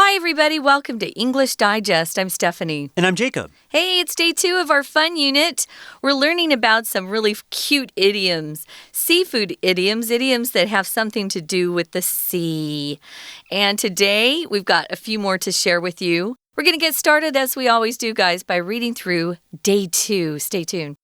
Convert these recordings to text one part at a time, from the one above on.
Hi, everybody. Welcome to English Digest. I'm Stephanie. And I'm Jacob. Hey, it's day 2 of our fun unit. We're learning about some really cute idioms. Seafood idioms, idioms that have something to do with the sea. And today, we've got a few more to share with you. We're going to get started, as we always do, guys, by reading through day 2. Stay tuned.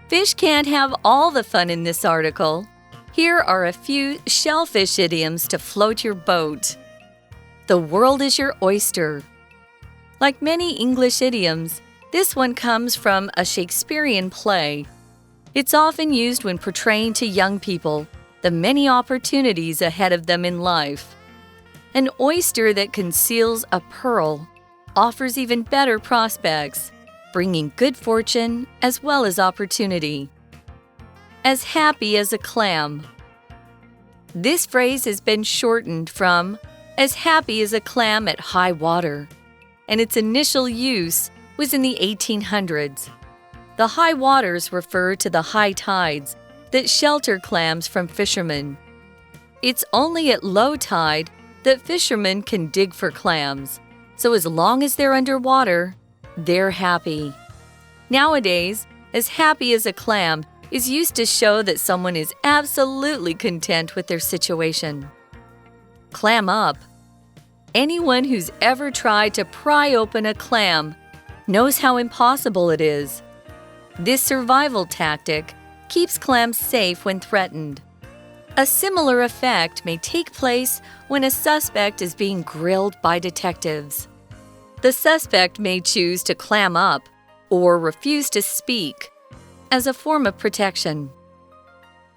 Fish can't have all the fun in this article. Here are a few shellfish idioms to float your boat. The world is your oyster. Like many English idioms, this one comes from a Shakespearean play. It's often used when portraying to young people the many opportunities ahead of them in life. An oyster that conceals a pearl offers even better prospects, bringing good fortune as well as opportunity. As happy as a clam. This phrase has been shortened from as happy as a clam at high water, and its initial use was in the 1800s. The high waters refer to the high tides that shelter clams from fishermen. It's only at low tide that fishermen can dig for clams, so as long as they're underwater, they're happy. Nowadays, as happy as a clam is used to show that someone is absolutely content with their situation. Clam up. Anyone who's ever tried to pry open a clam knows how impossible it is. This survival tactic keeps clams safe when threatened. A similar effect may take place when a suspect is being grilled by detectives. The suspect may choose to clam up or refuse to speak as a form of protection.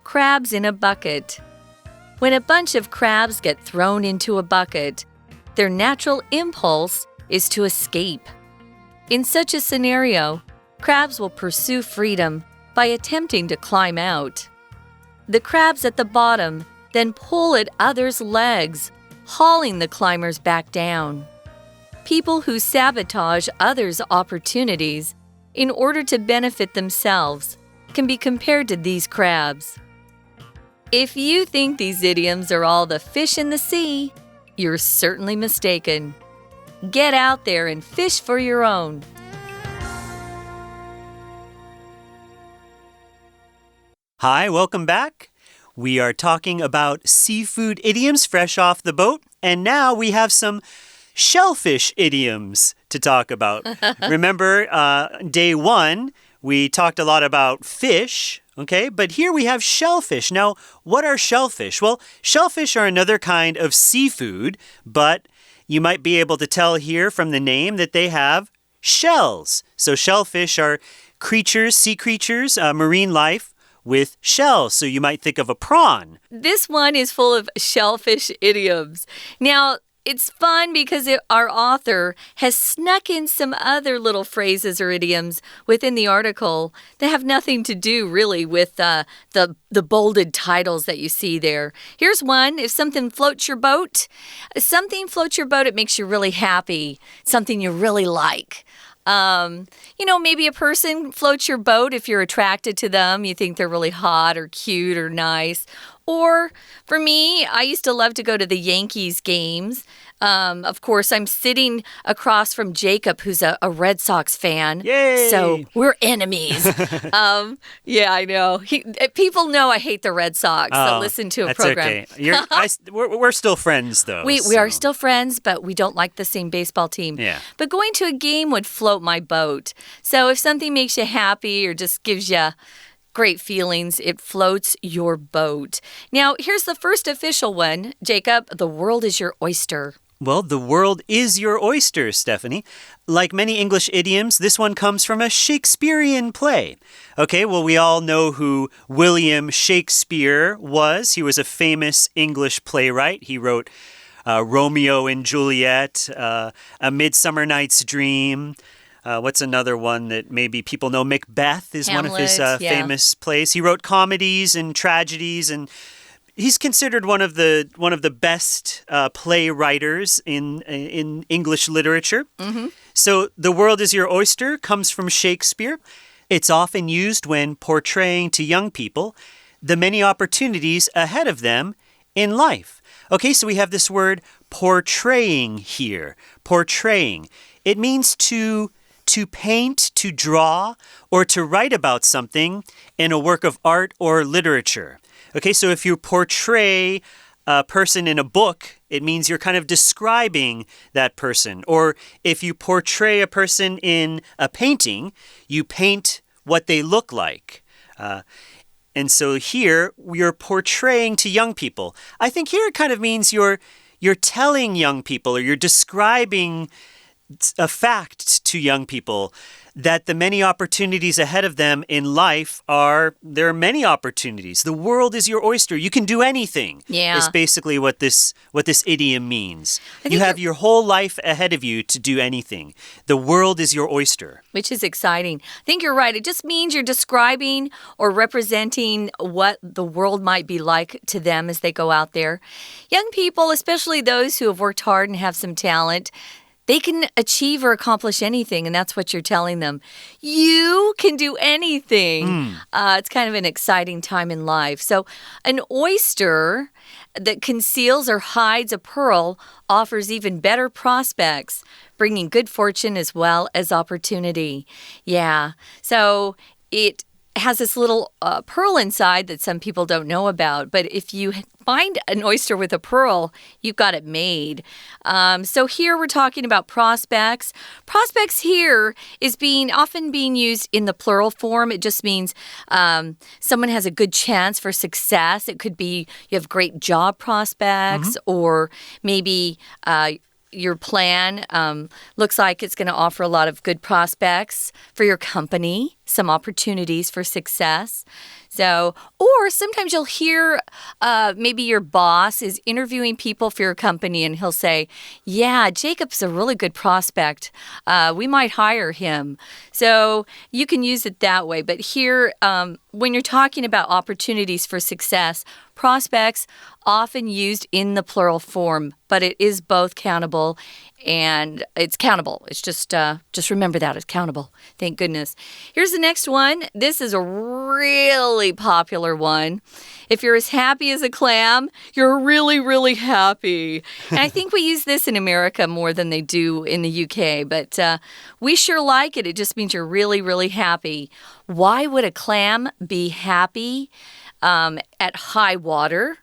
Crabs in a bucket. When a bunch of crabs get thrown into a bucket, their natural impulse is to escape. In such a scenario, crabs will pursue freedom by attempting to climb out. The crabs at the bottom then pull at others' legs, hauling the climbers back down. People who sabotage others' opportunities in order to benefit themselves can be compared to these crabs. If you think these idioms are all the fish in the sea, you're certainly mistaken. Get out there and fish for your own. Hi, welcome back. We are talking about seafood idioms fresh off the boat, and now we have some shellfish idioms to talk about. Remember, day 1, we talked a lot about fish, okay? But here we have shellfish. Now, what are shellfish? Well, shellfish are another kind of seafood, but you might be able to tell here from the name that they have shells. So shellfish are creatures, sea creatures, marine life with shells. So you might think of a prawn. This one is full of shellfish idioms. Now, it's fun because our author has snuck in some other little phrases or idioms within the article that have nothing to do really with the bolded titles that you see there. Here's one. If something floats your boat, it makes you really happy. Something you really like. Maybe a person floats your boat if you're attracted to them. You think they're really hot or cute or nice. Or for me, I used to love to go to the Yankees games. Of course, I'm sitting across from Jacob, who's a Red Sox fan. Yay! So we're enemies. Yeah, I know. People know I hate the Red Sox. So listen to a program. That's okay. We're still friends, though. We are still friends, but we don't like the same baseball team. Yeah. But going to a game would float my boat. So if something makes you happy or just gives you great feelings, it floats your boat. Now, here's the first official one. Jacob, the world is your oyster. Well, the world is your oyster, Stephanie. Like many English idioms, this one comes from a Shakespearean play. Okay, well, we all know who William Shakespeare was. He was a famous English playwright. He wrote Romeo and Juliet, A Midsummer Night's Dream. What's another one that maybe people know? Macbeth is Hamlet, one of his famous plays. He wrote comedies and tragedies, and he's considered one of the best playwriters in English literature. Mm-hmm. So the world is your oyster comes from Shakespeare. It's often used when portraying to young people the many opportunities ahead of them in life. Okay, so we have this word portraying here. Portraying. It means to paint, to draw, or to write about something in a work of art or literature. Okay, so if you portray a person in a book, it means you're kind of describing that person. Or if you portray a person in a painting, you paint what they look like. And so here, you're portraying to young people. I think here it kind of means you're telling young people, or you're describing a fact to young people that the many opportunities ahead of them in life there are many opportunities. The world is your oyster. You can do anything. Yeah. Is basically what this idiom means. You have your whole life ahead of you to do anything. The world is your oyster. Which is exciting. I think you're right. It just means you're describing or representing what the world might be like to them as they go out there. Young people, especially those who have worked hard and have some talent, they can achieve or accomplish anything, and that's what you're telling them. You can do anything. It's kind of an exciting time in life. So an oyster that conceals or hides a pearl offers even better prospects, bringing good fortune as well as opportunity. Yeah, so it has this little pearl inside that some people don't know about. But if you find an oyster with a pearl, you've got it made. So here we're talking about prospects. Prospects here is often being used in the plural form. It just means someone has a good chance for success. It could be you have great job prospects, or maybe your plan looks like it's going to offer a lot of good prospects for your company, some opportunities for success. So, or sometimes you'll hear maybe your boss is interviewing people for your company and he'll say, yeah, Jacob's a really good prospect. We might hire him. So you can use it that way. But here, when you're talking about opportunities for success, prospects often used in the plural form, but it is both countable and it's countable. It's just remember that it's countable. Thank goodness. Here's the next one. This is a really popular one. If you're as happy as a clam, you're really, really happy. And I think we use this in America more than they do in the UK, but we sure like it. It just means you're really, really happy. Why would a clam be happy at high water?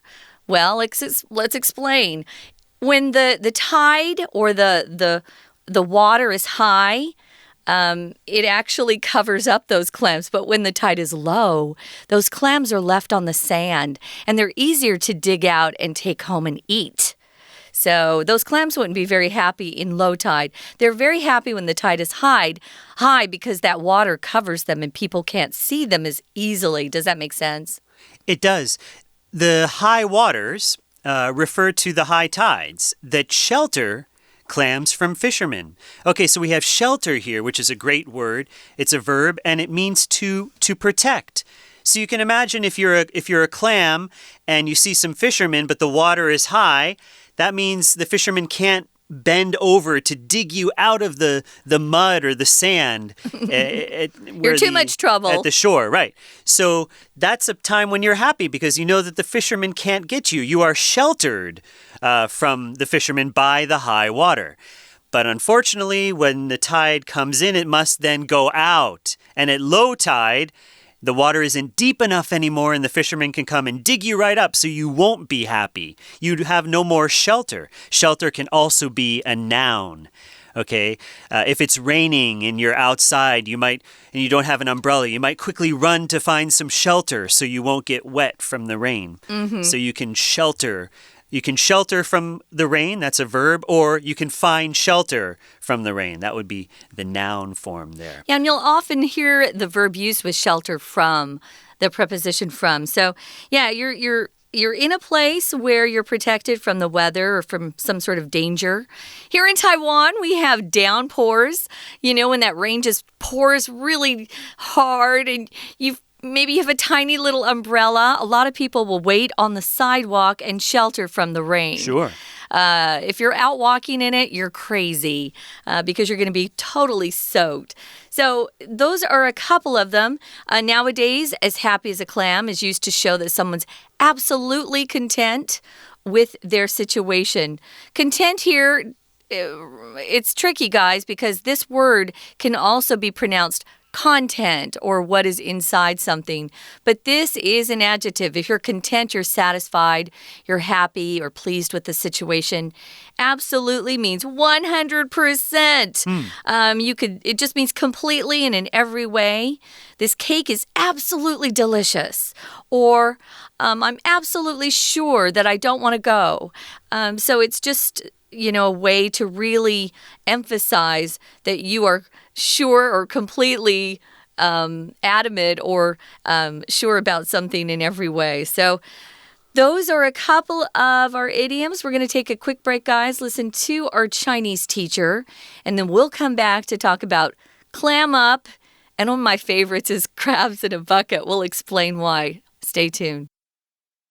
Well, let's explain. When the tide or the water is high, it actually covers up those clams. But when the tide is low, those clams are left on the sand, and they're easier to dig out and take home and eat. So those clams wouldn't be very happy in low tide. They're very happy when the tide is high because that water covers them and people can't see them as easily. Does that make sense? It does. The high waters refer to the high tides that shelter clams from fishermen. Okay, so we have shelter here, which is a great word. It's a verb, and it means to protect. So you can imagine if you're a clam and you see some fishermen, but the water is high, that means the fishermen can't bend over to dig you out of the mud or the sand. You're too much trouble. At the shore, right. So that's a time when you're happy because you know that the fishermen can't get you. You are sheltered from the fishermen by the high water. But unfortunately, when the tide comes in, it must then go out. And at low tide, the water isn't deep enough anymore and the fishermen can come and dig you right up so you won't be happy. You'd have no more shelter. Shelter can also be a noun. Okay, if it's raining and you're outside, and you don't have an umbrella, you might quickly run to find some shelter so you won't get wet from the rain. So you can shelter. You can shelter from the rain, that's a verb, or you can find shelter from the rain. That would be the noun form there. Yeah, and you'll often hear the verb used with shelter from, the preposition from. So, yeah, you're in a place where you're protected from the weather or from some sort of danger. Here in Taiwan, we have downpours. You know, when that rain just pours really hard and maybe you have a tiny little umbrella. A lot of people will wait on the sidewalk and shelter from the rain. Sure. If you're out walking in it, you're crazy because you're going to be totally soaked. So those are a couple of them. Nowadays, as happy as a clam is used to show that someone's absolutely content with their situation. Content here, it's tricky, guys, because this word can also be pronounced content or what is inside something. But this is an adjective. If you're content, you're satisfied, you're happy or pleased with the situation. Absolutely means 100%. It just means completely and in every way. This cake is absolutely delicious. Or I'm absolutely sure that I don't want to go. So it's just, a way to really emphasize that you are sure or completely adamant or sure about something in every way. So those are a couple of our idioms. We're going to take a quick break, guys. Listen to our Chinese teacher, and then we'll come back to talk about clam up. And one of my favorites is crabs in a bucket. We'll explain why. Stay tuned.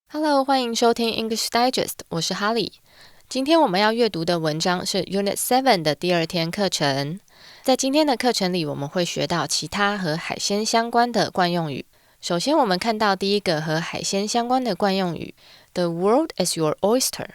Hello， 欢迎收听 English Digest， 我是哈利。今天我们要阅读的文章是 Unit7 的第2天课程。在今天的课程里，我们会学到其他和海鲜相关的惯用语。首先，我们看到第一个和海鲜相关的惯用语 The world is your oyster。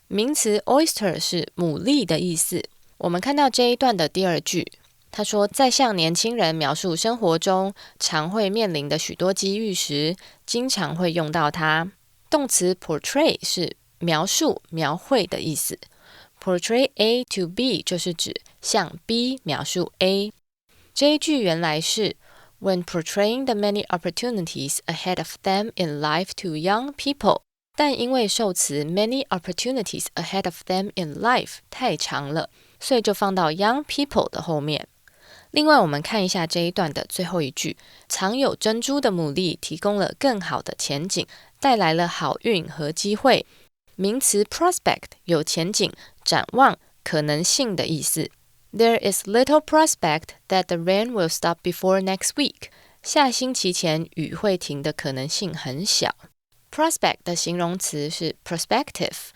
名词 oyster 是牡蛎的意思。我们看到这一段的第2句，他说在向年轻人描述生活中常会面临的许多机遇时，经常会用到它。动词 portray 是描述、描绘的意思。Portray A to B 就是指向 B 描述 A。这一句原来是 When portraying the many opportunities ahead of them in life to young people， 但因为受词 many opportunities ahead of them in life 太长了，所以就放到 young people 的后面。另外，我们看一下这一段的最后一句，藏有珍珠的牡蛎提供了更好的前景，带来了好运和机会。名词 prospect 有前景、展望、可能性的意思。There is little prospect that the rain will stop before next week。下星期前雨会停的可能性很小。Prospect 的形容词是 prospective，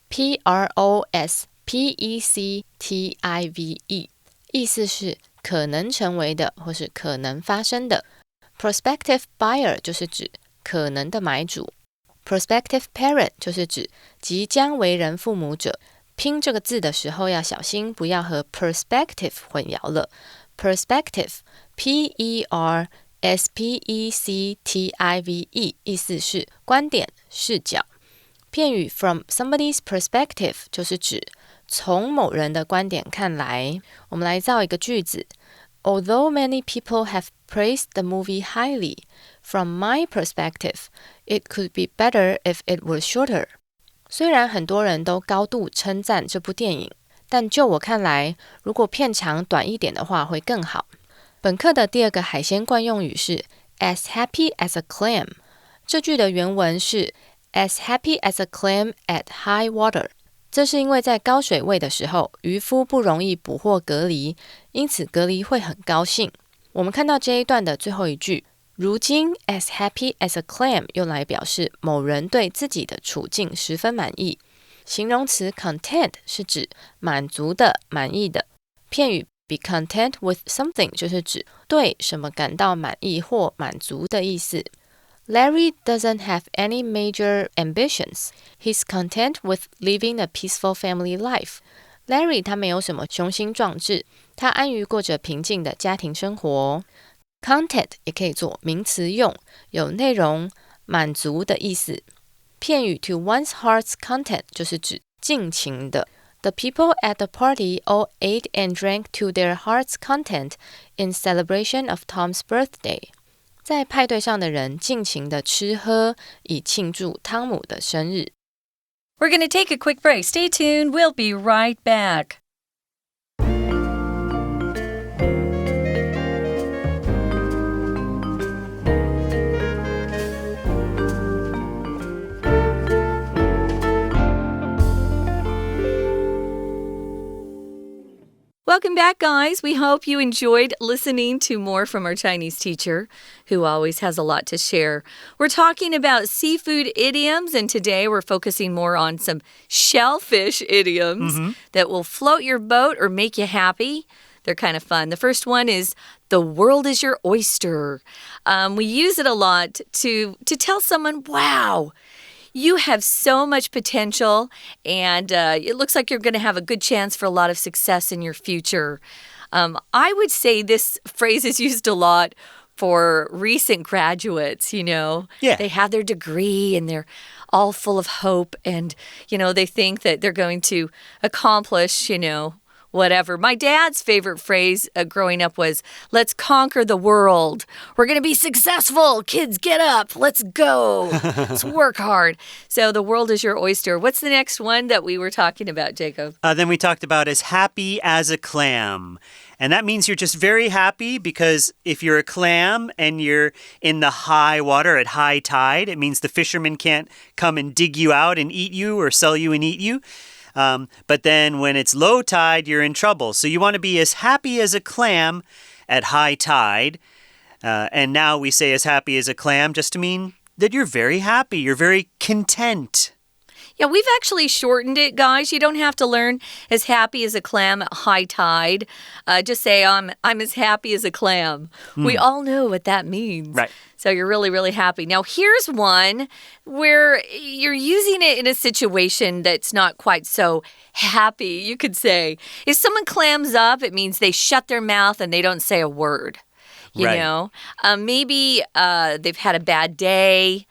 P-R-O-S-P-E-C-T-I-V-E， 意思是可能成为的或是可能发生的。Prospective buyer 就是指可能的买主。Prospective parent 就是指即将为人父母者。拼这个字的时候要小心，不要和 perspective 混淆了。Perspective P-E-R-S-P-E-C-T-I-V-E 意思是观点、视角。片语 from somebody's perspective 就是指从某人的观点看来。我们来造一个句子。Although many people have praised the movie highly, from my perspective, it could be better if it were shorter. 虽然很多人都高度称赞这部电影，但就我看来，如果片长短一点的话会更好。本课的第2个海鲜惯用语是 as happy as a clam。这句的原文是 as happy as a clam at high water。这是因为在高水位的时候，渔夫不容易捕获蛤蜊，因此蛤蜊会很高兴。我们看到这一段的最后一句，如今 as happy as a clam 用来表示某人对自己的处境十分满意。形容词 content 是指满足的、满意的。片语 be content with something 就是指对什么感到满意或满足的意思。Larry doesn't have any major ambitions. He's content with living a peaceful family life. Larry 他没有什么雄心壮志，他安于过着平静的家庭生活。Content 也可以做名词用，有内容、满足的意思。片语 to one's heart's content 就是指尽情的。The people at the party all ate and drank to their heart's content in celebration of Tom's birthday. 在派对上的人尽情的吃喝，以庆祝汤姆的生日。We're going to take a quick break. Stay tuned. We'll be right back. Welcome back, guys. We hope you enjoyed listening to more from our Chinese teacher, who always has a lot to share. We're talking about seafood idioms, and today we're focusing more on some shellfish idioms that will float your boat or make you happy. They're kind of fun. The first one is, the world is your oyster. We use it a lot to tell someone, wow, you have so much potential, and it looks like you're going to have a good chance for a lot of success in your future. I would say this phrase is used a lot for recent graduates, Yeah. They have their degree, and they're all full of hope, and, they think that they're going to accomplish, whatever. My dad's favorite phrase growing up was, let's conquer the world. We're going to be successful. Kids, get up. Let's go. Let's work hard. So the world is your oyster. What's the next one that we were talking about, Jacob? Then we talked about as happy as a clam. And that means you're just very happy because if you're a clam and you're in the high water at high tide, it means the fishermen can't come and dig you out and eat you or sell you and eat you. But then when it's low tide, you're in trouble. So you want to be as happy as a clam at high tide. And now we say as happy as a clam just to mean that you're very happy. You're very content. Yeah, we've actually shortened it, guys. You don't have to learn as happy as a clam at high tide. Just say, I'm as happy as a clam. We all know what that means. Right. So you're really, really happy. Now, here's one where you're using it in a situation that's not quite so happy, you could say. If someone clams up, it means they shut their mouth and they don't say a word. You know? Maybe they've had a bad day.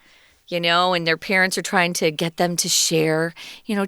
And their parents are trying to get them to share,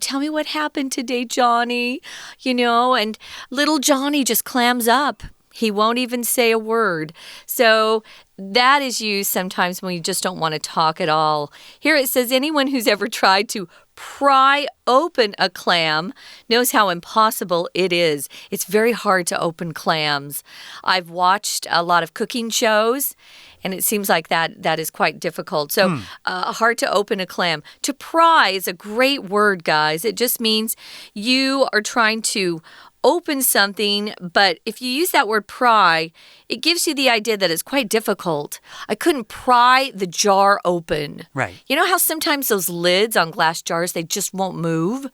tell me what happened today, Johnny, and little Johnny just clams up. He won't even say a word. So that is used sometimes when you just don't want to talk at all. Here it says, anyone who's ever tried to pry open a clam knows how impossible it is. It's very hard to open clams. I've watched a lot of cooking shows, and it seems like that is quite difficult. So hard to open a clam. To pry is a great word, guys. It just means you are trying to open something, but if you use that word pry, it gives you the idea that it's quite difficult. I couldn't pry the jar open. Right. You know how sometimes those lids on glass jars, they just won't move?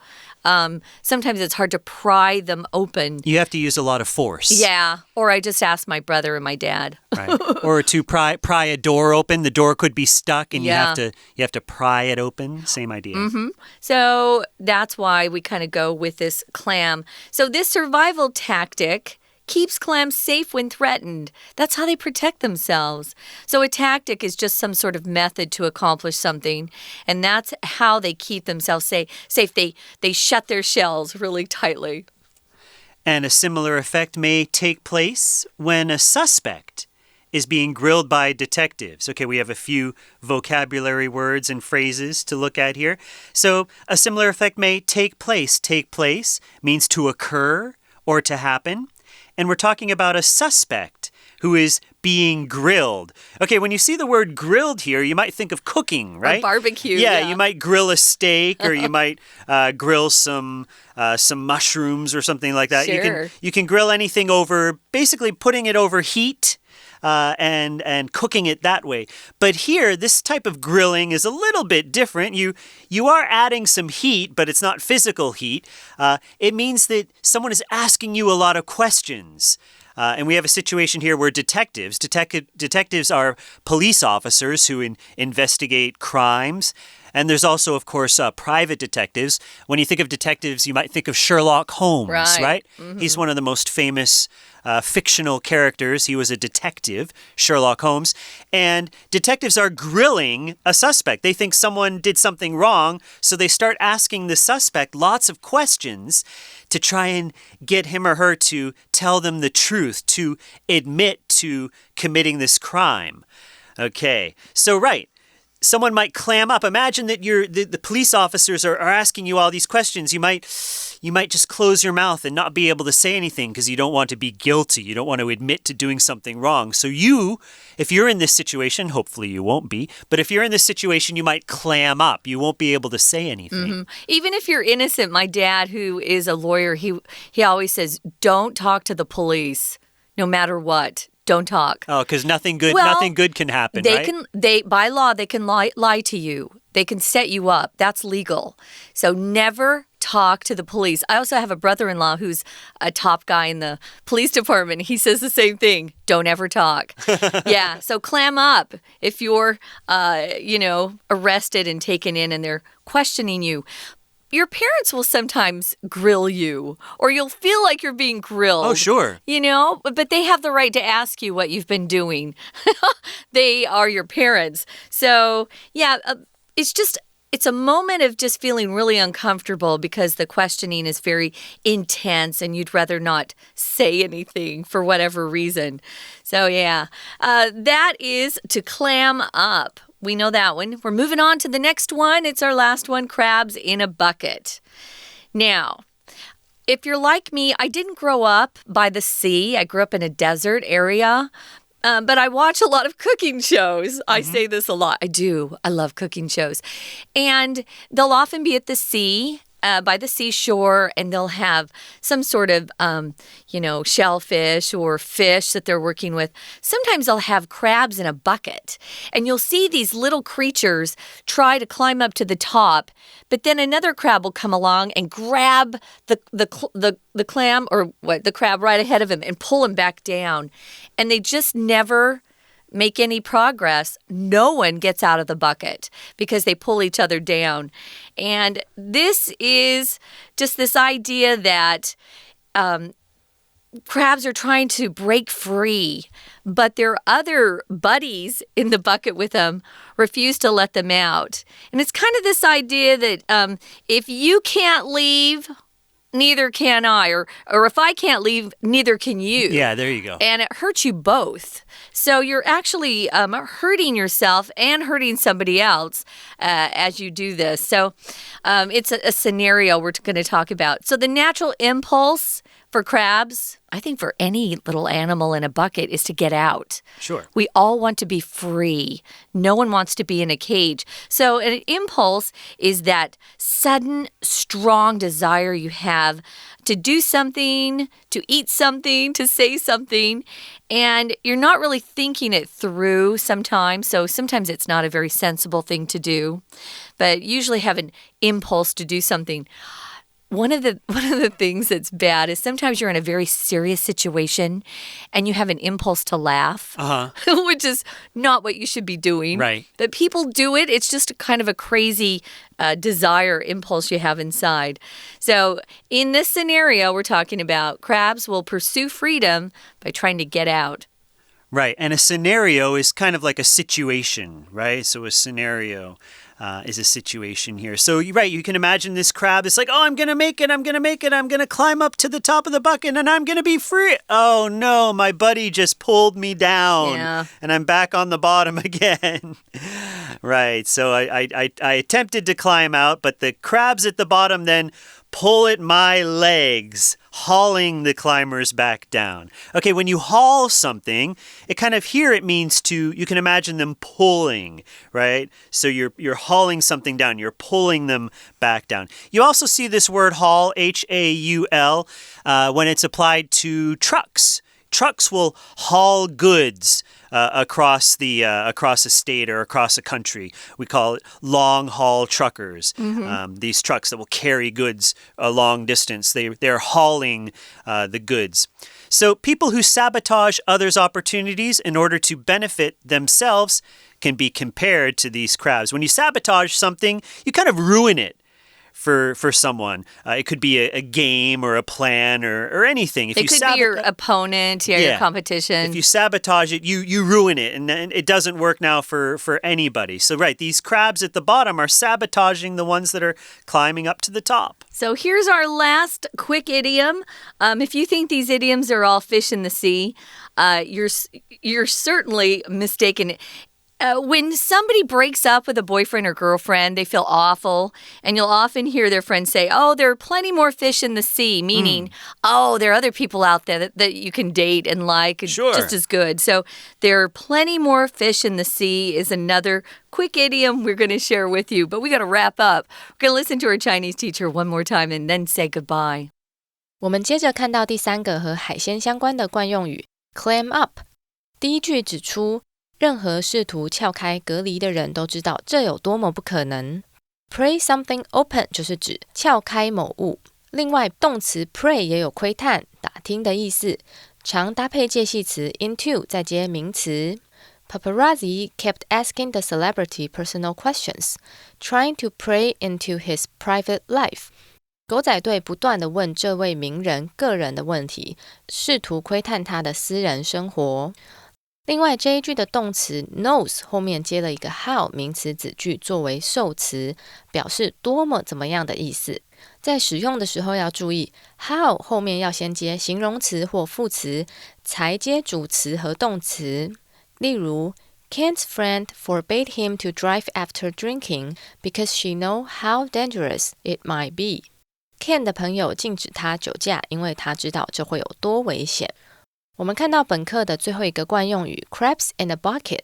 Sometimes it's hard to pry them open. You have to use a lot of force. Yeah, or I just asked my brother and my dad. Right. Or to pry a door open, the door could be stuck and you have to pry it open. Same idea. So that's why we kind of go with this clam. So this survival tactic keeps clams safe when threatened. That's how they protect themselves. So a tactic is just some sort of method to accomplish something, and that's how they keep themselves safe. They shut their shells really tightly. And a similar effect may take place when a suspect is being grilled by detectives. Okay, we have a few vocabulary words and phrases to look at here. So a similar effect may take place. Take place means to occur or to happen. And we're talking about a suspect who is being grilled. Okay, when you see the word grilled here, you might think of cooking, right? Or barbecue. Yeah, you might grill a steak or you might grill some mushrooms or something like that. Sure. You can grill anything over, basically putting it over heat. And cooking it that way. But here, this type of grilling is a little bit different. You are adding some heat, but it's not physical heat. It means that someone is asking you a lot of questions. And we have a situation here where detectives are police officers who investigate crimes. And there's also, of course, private detectives. When you think of detectives, you might think of Sherlock Holmes, right? He's one of the most famous fictional characters. He was a detective, Sherlock Holmes. And detectives are grilling a suspect. They think someone did something wrong, so they start asking the suspect lots of questions to try and get him or her to tell them the truth, to admit to committing this crime. Okay, so someone might clam up. Imagine that the police officers are asking you all these questions. You might just close your mouth and not be able to say anything because you don't want to be guilty. You don't want to admit to doing something wrong. So if you're in this situation, hopefully you won't be, but if you're in this situation, you might clam up. You won't be able to say anything. Even if you're innocent, my dad, who is a lawyer, he always says, don't talk to the police, no matter what. Don't talk. Oh, because nothing good can happen, right? By law, they can lie to you. They can set you up. That's legal. So never talk to the police. I also have a brother-in-law who's a top guy in the police department. He says the same thing. Don't ever talk. Yeah, so clam up if you're, arrested and taken in and they're questioning you. Your parents will sometimes grill you, or you'll feel like you're being grilled. Oh, sure. But they have the right to ask you what you've been doing. They are your parents. So, yeah, it's a moment of just feeling really uncomfortable because the questioning is very intense and you'd rather not say anything for whatever reason. So, yeah, that is to clam up. We know that one. We're moving on to the next one. It's our last one, crabs in a bucket. Now, if you're like me, I didn't grow up by the sea. I grew up in a desert area. But I watch a lot of cooking shows. I say this a lot. I do. I love cooking shows. And they'll often be at the sea, by the seashore, and they'll have some sort of, shellfish or fish that they're working with. Sometimes they'll have crabs in a bucket. And you'll see these little creatures try to climb up to the top, but then another crab will come along and grab the clam or the crab right ahead of him and pull him back down. And they just never make any progress. No one gets out of the bucket because they pull each other down. And this is just this idea that crabs are trying to break free, but their other buddies in the bucket with them refuse to let them out. And it's kind of this idea that if you can't leave, neither can I, or if I can't leave, neither can you. Yeah, there you go. And it hurts you both. So you're actually hurting yourself and hurting somebody else as you do this. So it's a scenario we're going to talk about. So the natural impulse for crabs, I think for any little animal in a bucket, is to get out. Sure. We all want to be free. No one wants to be in a cage. So an impulse is that sudden, strong desire you have to do something, to eat something, to say something, and you're not really thinking it through sometimes. So sometimes it's not a very sensible thing to do, but usually have an impulse to do something. One of the things that's bad is sometimes you're in a very serious situation and you have an impulse to laugh, which is not what you should be doing. Right. But people do it. It's just kind of a crazy desire, impulse you have inside. So in this scenario, we're talking about crabs will pursue freedom by trying to get out. Right. And a scenario is kind of like a situation, right? So a scenario is a situation here. So, right, you can imagine this crab. It's like, oh, I'm going to make it. I'm going to climb up to the top of the bucket and I'm going to be free. Oh, no, my buddy just pulled me down and I'm back on the bottom again. Right. So I attempted to climb out, but the crabs at the bottom then pull at my legs, hauling the climbers back down. Okay, when you haul something, it means you can imagine them pulling, right? So you're hauling something down, you're pulling them back down. You also see this word haul, H-A-U-L, when it's applied to trucks. Trucks will haul goods across a state or across a country. We call it long-haul truckers. These trucks that will carry goods a long distance. They're hauling the goods. So people who sabotage others' opportunities in order to benefit themselves can be compared to these crabs. When you sabotage something, you kind of ruin it for someone. It could be a game or a plan or anything. It could be your opponent, your competition. If you sabotage it, you ruin it, and it doesn't work now for anybody. So, right, these crabs at the bottom are sabotaging the ones that are climbing up to the top. So here's our last quick idiom. If you think these idioms are all fish in the sea, you're certainly mistaken. When somebody breaks up with a boyfriend or girlfriend, they feel awful. And you'll often hear their friends say, oh, there are plenty more fish in the sea, meaning, oh, there are other people out there that you can date and like just as good. So there are plenty more fish in the sea is another quick idiom we're going to share with you. But we got to wrap up. We're going to listen to our Chinese teacher one more time and then say goodbye. 我们接着看到第三个和海鲜相关的惯用语 Clam up。第一句指出任何试图撬开隔离的人都知道这有多么不可能。Pry something open 就是指撬开某物。另外，动词 pry 也有窥探、打听的意思，常搭配介系词 into 再接名词。Paparazzi kept asking the celebrity personal questions, trying to pry into his private life. 狗仔队不断地问这位名人个人的问题，试图窥探他的私人生活。另外这一句的动词 knows 后面接了一个 how 名词子句作为受词，表示多么怎么样的意思。在使用的时候要注意 how 后面要先接形容词或副词，才接主词和动词。例如 Kent's friend forbade him to drive after drinking because she know how dangerous it might be. Ken 的朋友禁止他酒驾，因为他知道这会有多危险。我们看到本课的最后一个惯用语 crabs in a bucket。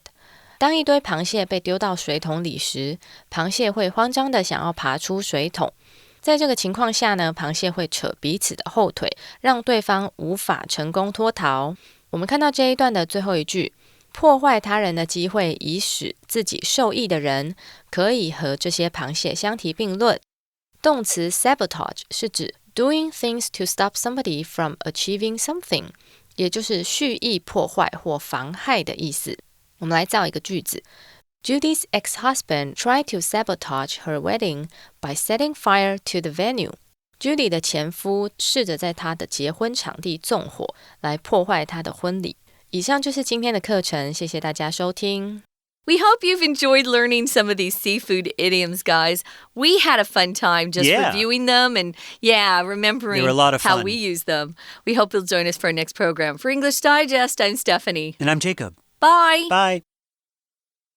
当一堆螃蟹被丢到水桶里时，螃蟹会慌张地想要爬出水桶。在这个情况下呢，螃蟹会扯彼此的后腿，让对方无法成功脱逃。我们看到这一段的最后一句，破坏他人的机会以使自己受益的人，可以和这些螃蟹相提并论。动词 sabotage 是指 doing things to stop somebody from achieving something， 也就是蓄意破坏或妨害的意思。我们来造一个句子。Judy's ex-husband tried to sabotage her wedding by setting fire to the venue. Judy 的前夫试着在她的结婚场地纵火，来破坏她的婚礼。以上就是今天的课程，谢謝大家收聽。We hope you've enjoyed learning some of these seafood idioms, guys. We had a fun time just reviewing them and, remembering how we use them. We hope you'll join us for our next program. For English Digest, I'm Stephanie. And I'm Jacob. Bye. Bye.